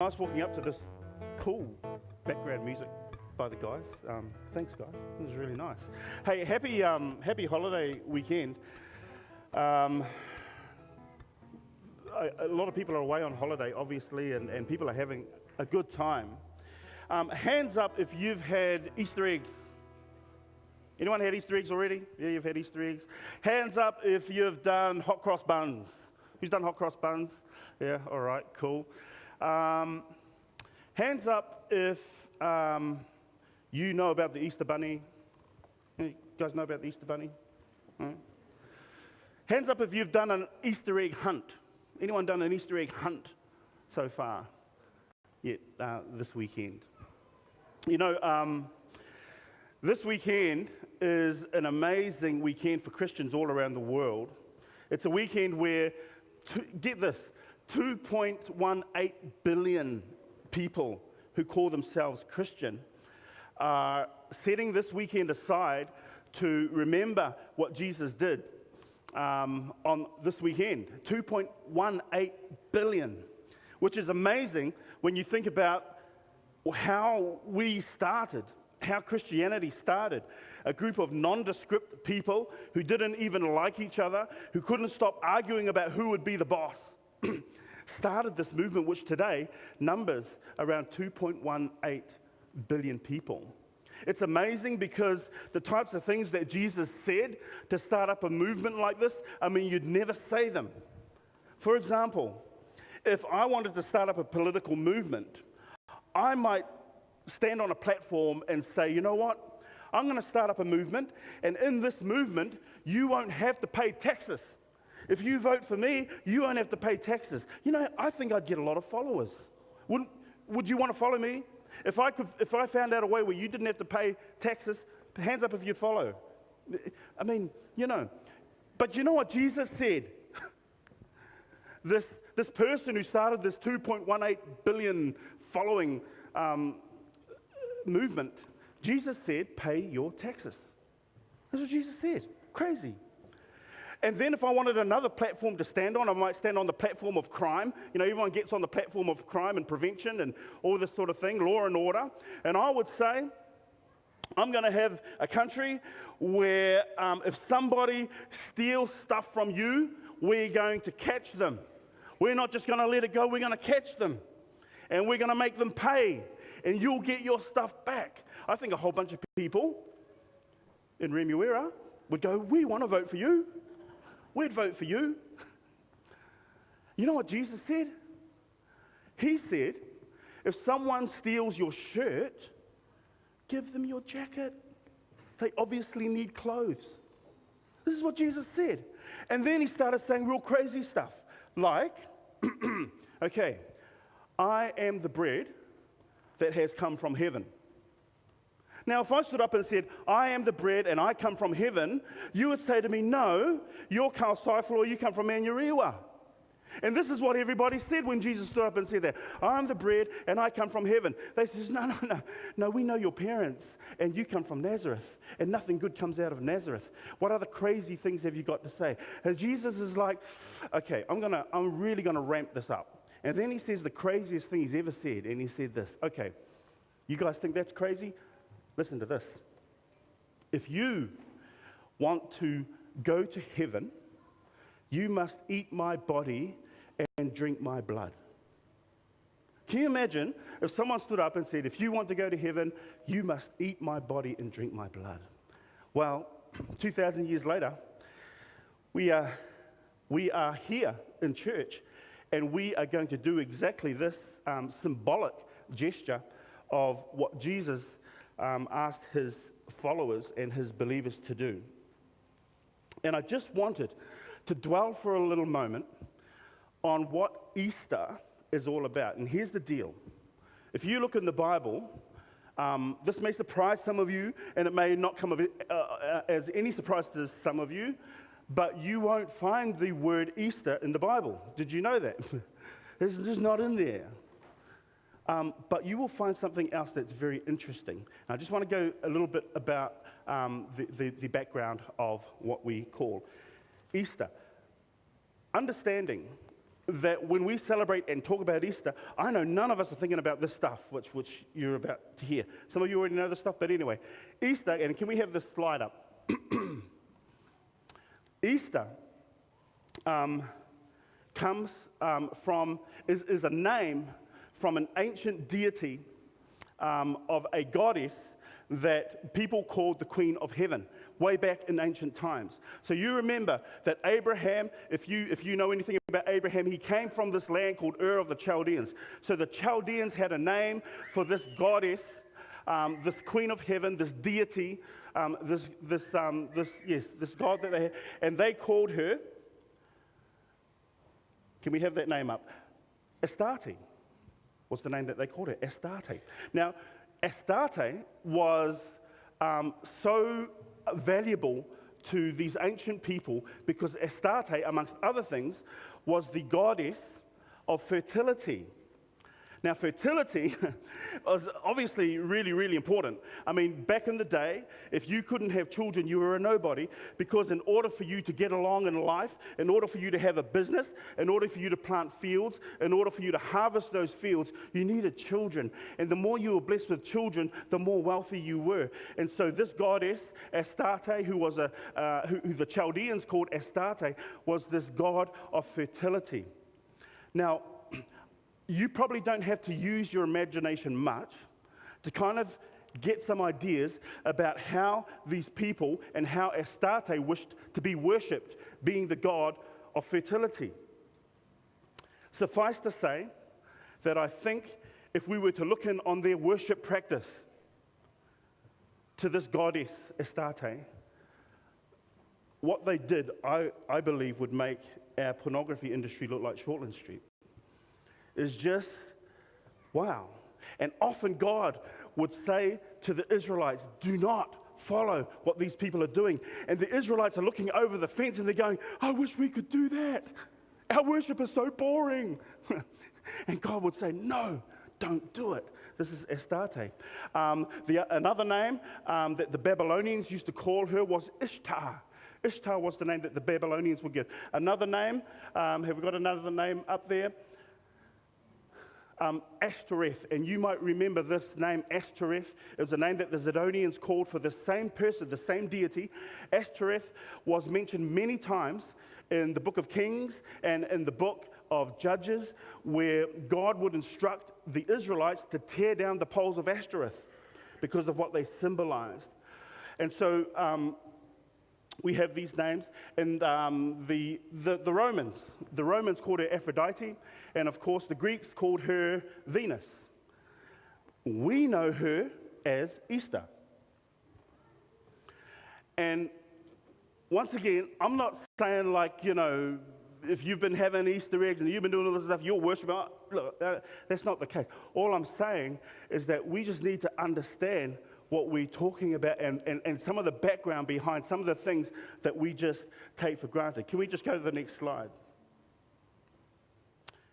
Nice walking up to this cool background music by the guys. Thanks, guys. It was really nice. Hey, happy holiday weekend. A lot of people are away on holiday, obviously, and people are having a good time. Hands up if you've had Easter eggs. Anyone had Easter eggs already? Yeah, you've had Easter eggs. Hands up if you've done hot cross buns. Who's done hot cross buns? Yeah, all right, cool. Hands up if you know about the Easter Bunny. You guys know about the Easter Bunny? Right. Hands up if you've done an Easter egg hunt. Anyone done an Easter egg hunt so far? Yet this weekend. You know, this weekend is an amazing weekend for Christians all around the world. It's a weekend where, get this, 2.18 billion people who call themselves Christian are setting this weekend aside to remember what Jesus did on this weekend. 2.18 billion, which is amazing when you think about how we started, how Christianity started. A group of nondescript people who didn't even like each other, who couldn't stop arguing about who would be the boss, started this movement which today numbers around 2.18 billion people. It's amazing because the types of things that Jesus said to start up a movement like this, I mean, you'd never say them. For example, if I wanted to start up a political movement, I might stand on a platform and say, you know what, I'm going to start up a movement, and in this movement, you won't have to pay taxes. If you vote for me, you won't have to pay taxes. You know, I think I'd get a lot of followers. Would you want to follow me? If I found out a way where you didn't have to pay taxes, hands up if you'd follow. I mean, you know. But you know what Jesus said? This person who started this 2.18 billion following movement, Jesus said, pay your taxes. That's what Jesus said. Crazy. And then if I wanted another platform to stand on, I might stand on the platform of crime. You know, everyone gets on the platform of crime and prevention and all this sort of thing, law and order. And I would say, I'm going to have a country where if somebody steals stuff from you, we're going to catch them. We're not just going to let it go, we're going to catch them. And we're going to make them pay. And you'll get your stuff back. I think a whole bunch of people in Remuera would go, we want to vote for you. We'd vote for you. You know what Jesus said? He said, if someone steals your shirt, give them your jacket. They obviously need clothes. This is what Jesus said. And then he started saying real crazy stuff. Like, okay, I am the bread that has come from heaven. Now, if I stood up and said, I am the bread and I come from heaven, you would say to me, no, you're Karl Saifoloi, you come from Manurewa. And this is what everybody said when Jesus stood up and said that. I'm the bread and I come from heaven. They said, no, we know your parents and you come from Nazareth and nothing good comes out of Nazareth. What other crazy things have you got to say? And Jesus is like, okay, I'm really going to ramp this up. And then he says the craziest thing he's ever said, and he said this, okay, you guys think that's crazy? Listen to this. If you want to go to heaven, you must eat my body and drink my blood. Can you imagine if someone stood up and said, if you want to go to heaven, you must eat my body and drink my blood? Well, 2,000 years later, we are here in church, and we are going to do exactly this symbolic gesture of what Jesus asked his followers and his believers to do. And I just wanted to dwell for a little moment on what Easter is all about. And here's the deal. If you look in the Bible, this may surprise some of you, and it may not come as any surprise to some of you, but you won't find the word Easter in the Bible. Did you know that? It's just not in there. But you will find something else that's very interesting. And I just want to go a little bit about the background of what we call Easter. Understanding that when we celebrate and talk about Easter, I know none of us are thinking about this stuff, which you're about to hear. Some of you already know this stuff, but anyway, Easter, and can we have this slide up? Easter comes is a name from an ancient deity of a goddess that people called the Queen of Heaven, way back in ancient times. So you remember that Abraham, if you know anything about Abraham, he came from this land called Ur of the Chaldeans. So the Chaldeans had a name for this goddess, this Queen of Heaven, this deity, this God that they had, and they called her. Can we have that name up? Astarte was the name that they called her, Astarte. Now, Astarte was so valuable to these ancient people because Astarte, amongst other things, was the goddess of fertility. Now, fertility was obviously really, really important. I mean, back in the day, if you couldn't have children, you were a nobody, because in order for you to get along in life, in order for you to have a business, in order for you to plant fields, in order for you to harvest those fields, you needed children. And the more you were blessed with children, the more wealthy you were. And so this goddess, Astarte, who the Chaldeans called Astarte, was this god of fertility. Now, you probably don't have to use your imagination much to kind of get some ideas about how these people and how Astarte wished to be worshipped, being the god of fertility. Suffice to say that I think if we were to look in on their worship practice to this goddess Astarte, what they did, I believe, would make our pornography industry look like Shortland Street. Is just, wow. And often God would say to the Israelites, do not follow what these people are doing. And the Israelites are looking over the fence and they're going, I wish we could do that. Our worship is so boring. And God would say, no, don't do it. This is Astarte. Another name that the Babylonians used to call her was Ishtar. Ishtar was the name that the Babylonians would give. Another name, have we got another name up there? Ashtoreth, and you might remember this name, Ashtoreth. It was a name that the Zidonians called for the same person, the same deity. Ashtoreth was mentioned many times in the book of Kings and in the book of Judges, where God would instruct the Israelites to tear down the poles of Ashtoreth because of what they symbolized. And so we have these names, and the Romans called her Aphrodite, and of course the Greeks called her Venus. We know her as Easter. And once again, I'm not saying like, if you've been having Easter eggs and you've been doing all this stuff, you're worshiping. Look, that's not the case. All I'm saying is that we just need to understand what we're talking about and some of the background behind some of the things that we just take for granted. Can we just go to the next slide?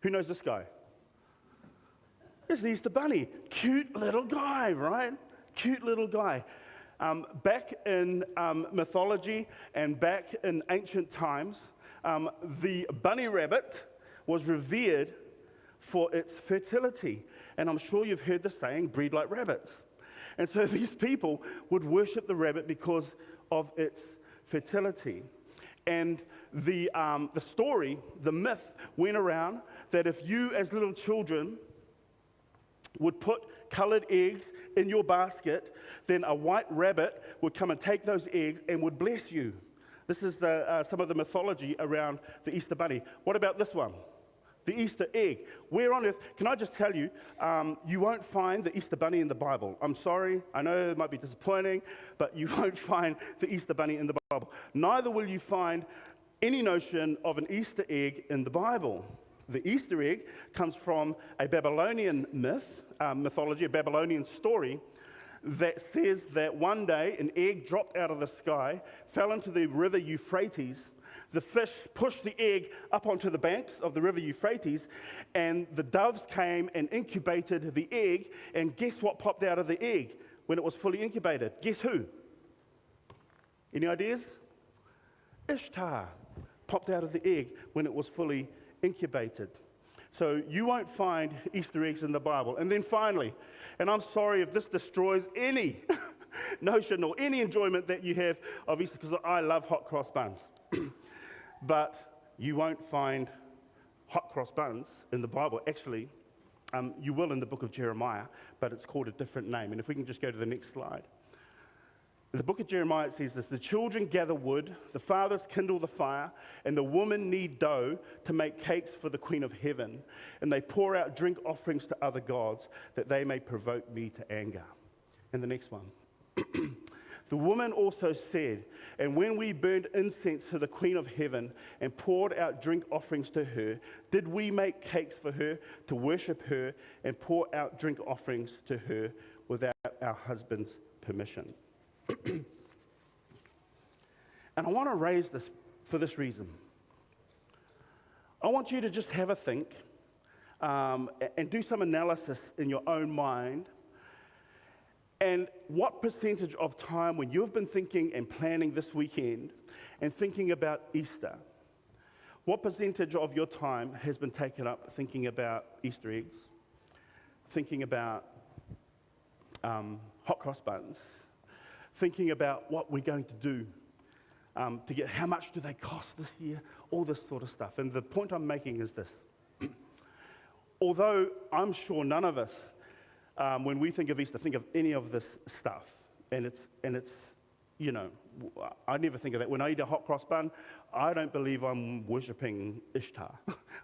Who knows this guy? It's the Easter Bunny. Cute little guy, right? Cute little guy. Back in mythology and back in ancient times, the bunny rabbit was revered for its fertility. And I'm sure you've heard the saying, breed like rabbits. And so these people would worship the rabbit because of its fertility. And the story, the myth, went around that if you as little children would put colored eggs in your basket, then a white rabbit would come and take those eggs and would bless you. This is some of the mythology around the Easter Bunny. What about this one? The Easter egg. Where on earth, can I just tell you, you won't find the Easter Bunny in the Bible. I'm sorry, I know it might be disappointing, but you won't find the Easter Bunny in the Bible. Neither will you find any notion of an Easter egg in the Bible. The Easter egg comes from a Babylonian mythology, a Babylonian story that says that one day an egg dropped out of the sky, fell into the river Euphrates. The fish pushed the egg up onto the banks of the river Euphrates, and the doves came and incubated the egg, and guess what popped out of the egg when it was fully incubated? Guess who? Any ideas? Ishtar popped out of the egg when it was fully incubated. So you won't find Easter eggs in the Bible. And then finally, and I'm sorry if this destroys any notion or any enjoyment that you have of Easter, because I love hot cross buns. But you won't find hot cross buns in the Bible. Actually, you will in the book of Jeremiah, but it's called a different name. And if we can just go to the next slide. In the book of Jeremiah, it says this: the children gather wood, the fathers kindle the fire, and the women knead dough to make cakes for the Queen of Heaven. And they pour out drink offerings to other gods, that they may provoke me to anger. And the next one. The woman also said, and when we burned incense to the Queen of Heaven and poured out drink offerings to her, did we make cakes for her to worship her and pour out drink offerings to her without our husband's permission? And I want to raise this for this reason. I want you to just have a think and do some analysis in your own mind. And what percentage of time when you've been thinking and planning this weekend and thinking about Easter, what percentage of your time has been taken up thinking about Easter eggs, thinking about hot cross buns, thinking about what we're going to do to get, how much do they cost this year, all this sort of stuff. And the point I'm making is this. Although I'm sure none of us, when we think of Easter, think of any of this stuff. And it's, you know, I never think of that. When I eat a hot cross bun, I don't believe I'm worshipping Ishtar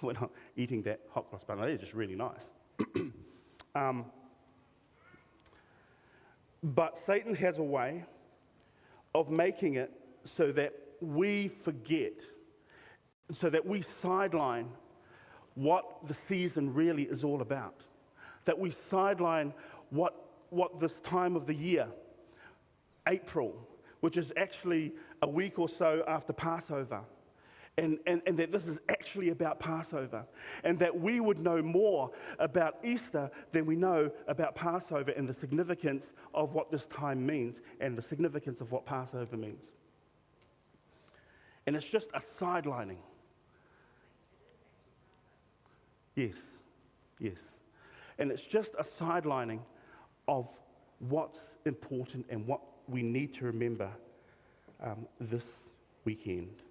when I'm eating that hot cross bun. They're just really nice. But Satan has a way of making it so that we forget, so that we sideline what the season really is all about. That we sideline what this time of the year, April, which is actually a week or so after Passover, and that this is actually about Passover, and that we would know more about Easter than we know about Passover and the significance of what this time means and the significance of what Passover means. And it's just a sidelining. Yes. And it's just a sidelining of what's important and what we need to remember this weekend.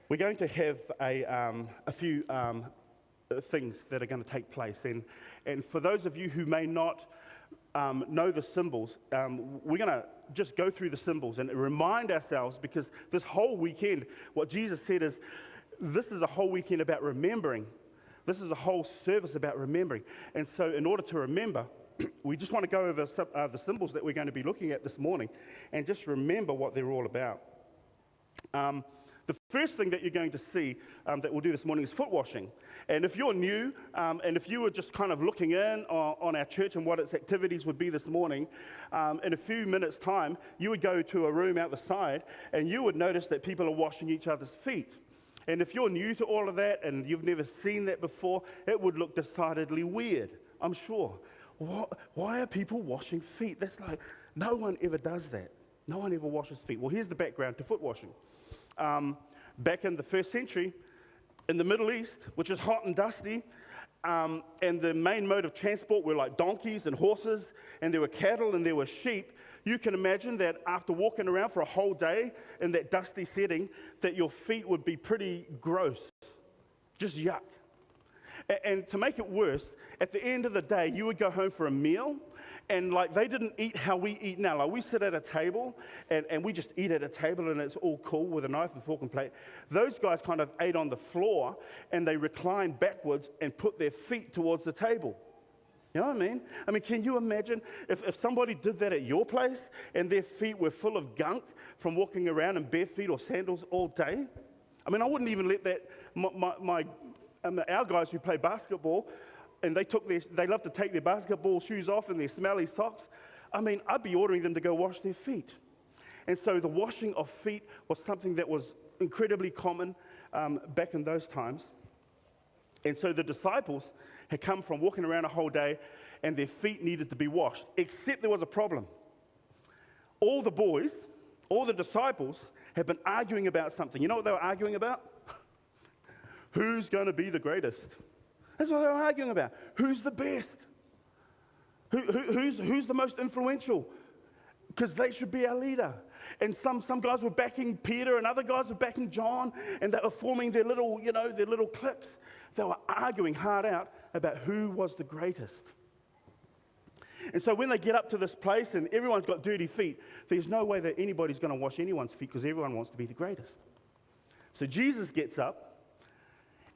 We're going to have a few things that are going to take place. And for those of you who may not know the symbols, we're going to just go through the symbols and remind ourselves, because this whole weekend, what Jesus said is, this is a whole weekend about remembering. This is a whole service about remembering. And so in order to remember, we just want to go over the symbols that we're going to be looking at this morning and just remember what they're all about. The first thing that you're going to see that we'll do this morning is foot washing. And if you're new, and if you were just kind of looking in on our church and what its activities would be this morning, in a few minutes' time, you would go to a room out the side and you would notice that people are washing each other's feet. And if you're new to all of that and you've never seen that before, it would look decidedly weird, I'm sure. Why are people washing feet? That's like, no one ever does that. No one ever washes feet. Well, here's the background to foot washing. Back in the 1st century, in the Middle East, which is hot and dusty, and the main mode of transport were like donkeys and horses, and there were cattle and there were sheep, you can imagine that after walking around for a whole day in that dusty setting, that your feet would be pretty gross, just yuck. And to make it worse, at the end of the day, you would go home for a meal, and like they didn't eat how we eat now. Like we sit at a table, and we just eat at a table, and it's all cool with a knife and fork and plate. Those guys kind of ate on the floor, and they reclined backwards and put their feet towards the table. You know what I mean? I mean, can you imagine if somebody did that at your place, and their feet were full of gunk from walking around in bare feet or sandals all day? I mean, I wouldn't even let that, our guys who play basketball, and they love to take their basketball shoes off and their smelly socks. I mean, I'd be ordering them to go wash their feet. And so the washing of feet was something that was incredibly common back in those times. And so the disciples had come from walking around a whole day, and their feet needed to be washed, except there was a problem. All the boys, all the disciples, have been arguing about something. You know what they were arguing about? Who's going to be the greatest? That's what they were arguing about. Who's the best? Who's the most influential? Because they should be our leader. And some guys were backing Peter, and other guys were backing John, and they were forming their little cliques. They were arguing hard out about who was the greatest. And so when they get up to this place and everyone's got dirty feet, there's no way that anybody's going to wash anyone's feet because everyone wants to be the greatest. So Jesus gets up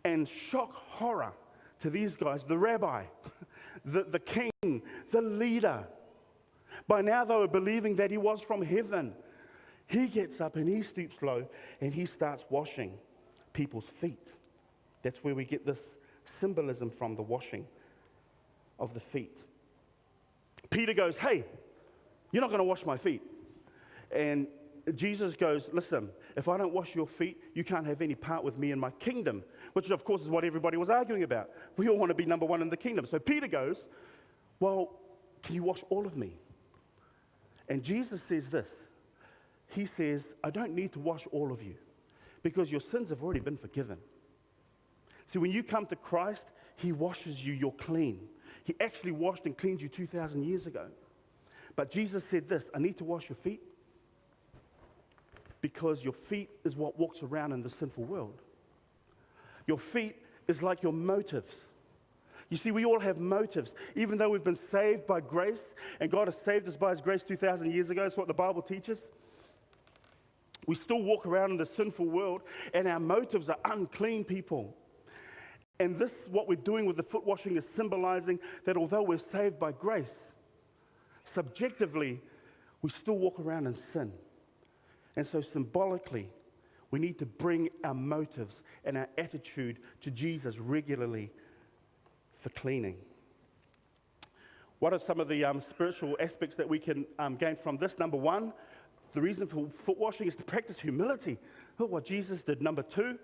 and shock horror to these guys, the rabbi, the king, the leader. By now they were believing that he was from heaven. He gets up and he stoops low and he starts washing people's feet. That's where we get this symbolism from, the washing of the feet. Peter goes, hey, you're not going to wash my feet. And Jesus goes, listen, if I don't wash your feet, you can't have any part with me in my kingdom, which of course is what everybody was arguing about. We all want to be number one in the kingdom. So Peter goes, well, can you wash all of me? And Jesus says this. He says, I don't need to wash all of you because your sins have already been forgiven. See, when you come to Christ, he washes you, you're clean. He actually washed and cleaned you 2,000 years ago. But Jesus said this, I need to wash your feet because your feet is what walks around in the sinful world. Your feet is like your motives. You see, we all have motives. Even though we've been saved by grace, and God has saved us by his grace 2,000 years ago, that's what the Bible teaches. We still walk around in the sinful world, and our motives are unclean people. And this, what we're doing with the foot washing, is symbolizing that although we're saved by grace, subjectively, we still walk around in sin. And so symbolically, we need to bring our motives and our attitude to Jesus regularly for cleaning. What are some of the spiritual aspects that we can gain from this? Number one, the reason for foot washing is to practice humility. Look what Jesus did. Number two,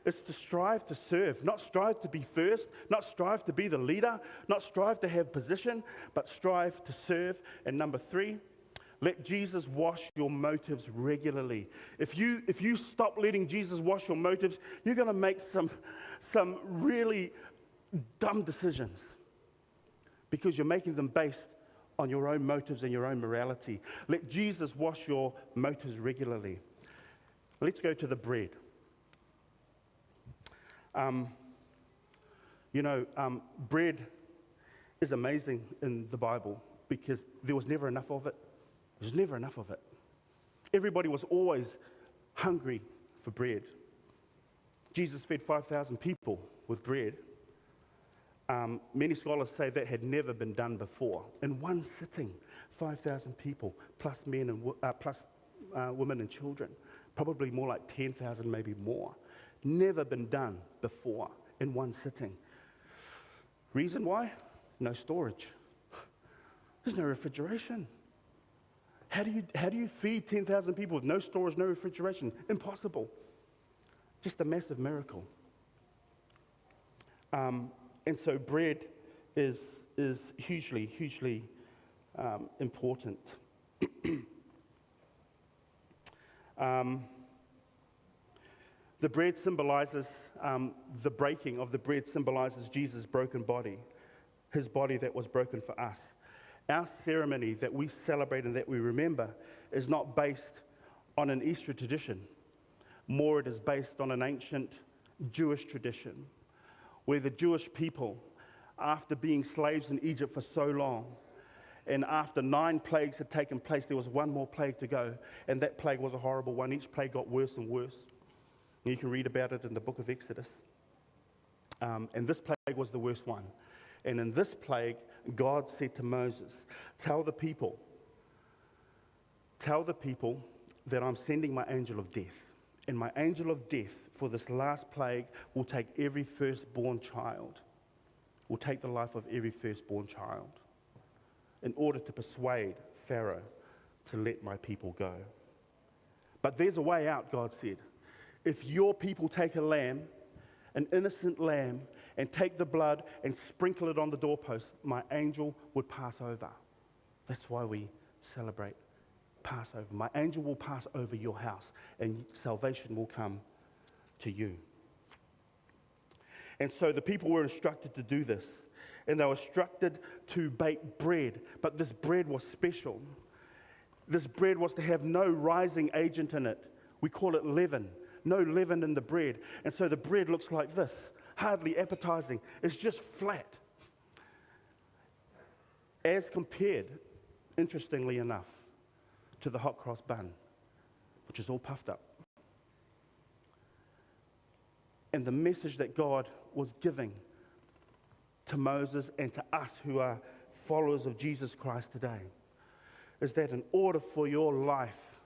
is to strive to serve, not strive to be first, not strive to be the leader, not strive to have position, but strive to serve. And number three, let Jesus wash your motives regularly. If you stop letting Jesus wash your motives, you're going to make some really dumb decisions because you're making them based on your own motives and your own morality. Let Jesus wash your motives regularly. Let's go to the bread. Bread is amazing in the Bible because there was never enough of it. There's never enough of it. Everybody was always hungry for bread. Jesus fed 5,000 people with bread. Many scholars say that had never been done before. In one sitting, 5,000 people, plus men and plus women and children. Probably more like 10,000, maybe more. Never been done before in one sitting. Reason why? No storage. There's no refrigeration. How do you feed 10,000 people with no storage, no refrigeration? Impossible. Just a massive miracle. And so bread is hugely important. The bread symbolizes, the breaking of the bread symbolizes Jesus' broken body, his body that was broken for us. Our ceremony that we celebrate and that we remember is not based on an Easter tradition. More, it is based on an ancient Jewish tradition, where the Jewish people, after being slaves in Egypt for so long, and after 9 plagues had taken place, there was one more plague to go, and that plague was a horrible one. Each plague got worse and worse. You can read about it in the book of Exodus. And this plague was the worst one. And in this plague, God said to Moses, tell the people that I'm sending my angel of death. And my angel of death for this last plague will take every firstborn child, will take the life of every firstborn child in order to persuade Pharaoh to let my people go. But there's a way out, God said. If your people take a lamb, an innocent lamb, and take the blood and sprinkle it on the doorpost, my angel would pass over. That's why we celebrate Passover. My angel will pass over your house, and salvation will come to you. And so the people were instructed to do this, and they were instructed to bake bread, but this bread was special. This bread was to have no rising agent in it. We call it leaven. No leaven in the bread. And so the bread looks like this, hardly appetizing. It's just flat. As compared, interestingly enough, to the hot cross bun, which is all puffed up. And the message that God was giving to Moses and to us who are followers of Jesus Christ today is that in order for your life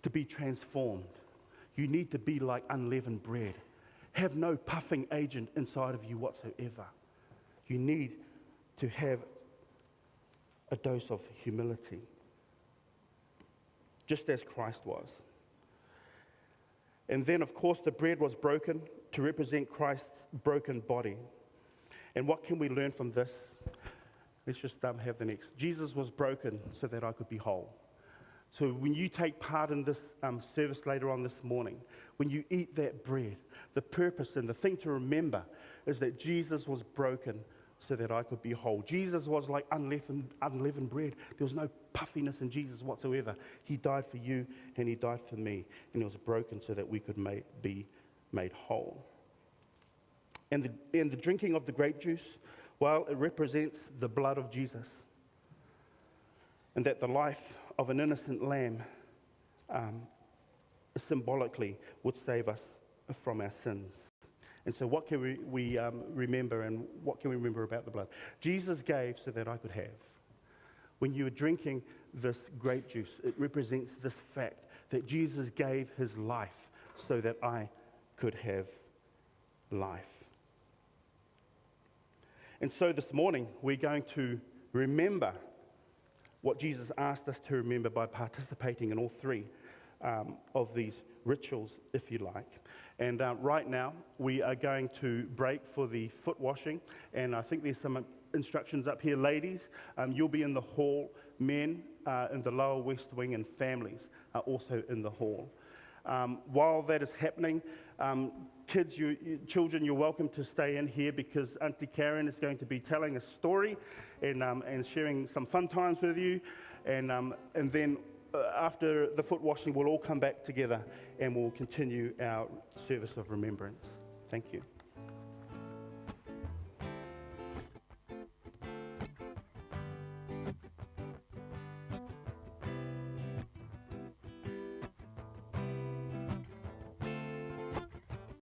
to be transformed, you need to be like unleavened bread. Have no puffing agent inside of you whatsoever. You need to have a dose of humility, just as Christ was. And then, of course, the bread was broken to represent Christ's broken body. And what can we learn from this? Let's just have the next. Jesus was broken so that I could be whole. So when you take part in this service later on this morning, when you eat that bread, the purpose and the thing to remember is that Jesus was broken so that I could be whole. Jesus was like unleavened bread. There was no puffiness in Jesus whatsoever. He died for you and he died for me. And he was broken so that we could be made whole. And the drinking of the grape juice, well, it represents the blood of Jesus. And that the life of an innocent lamb symbolically would save us from our sins. And so what can we remember, and what can we remember about the blood? Jesus gave so that I could have. When you are drinking this grape juice, it represents this fact that Jesus gave his life so that I could have life. And so this morning, we're going to remember what Jesus asked us to remember by participating in all three of these rituals, if you like. And right now, we are going to break for the foot washing. And I think there's some instructions up here. Ladies, you'll be in the hall. Men in the lower west wing, and families are also in the hall. While that is happening, kids, children, you're welcome to stay in here because Auntie Karen is going to be telling a story and sharing some fun times with you. And then after the foot washing, we'll all come back together and we'll continue our service of remembrance. Thank you.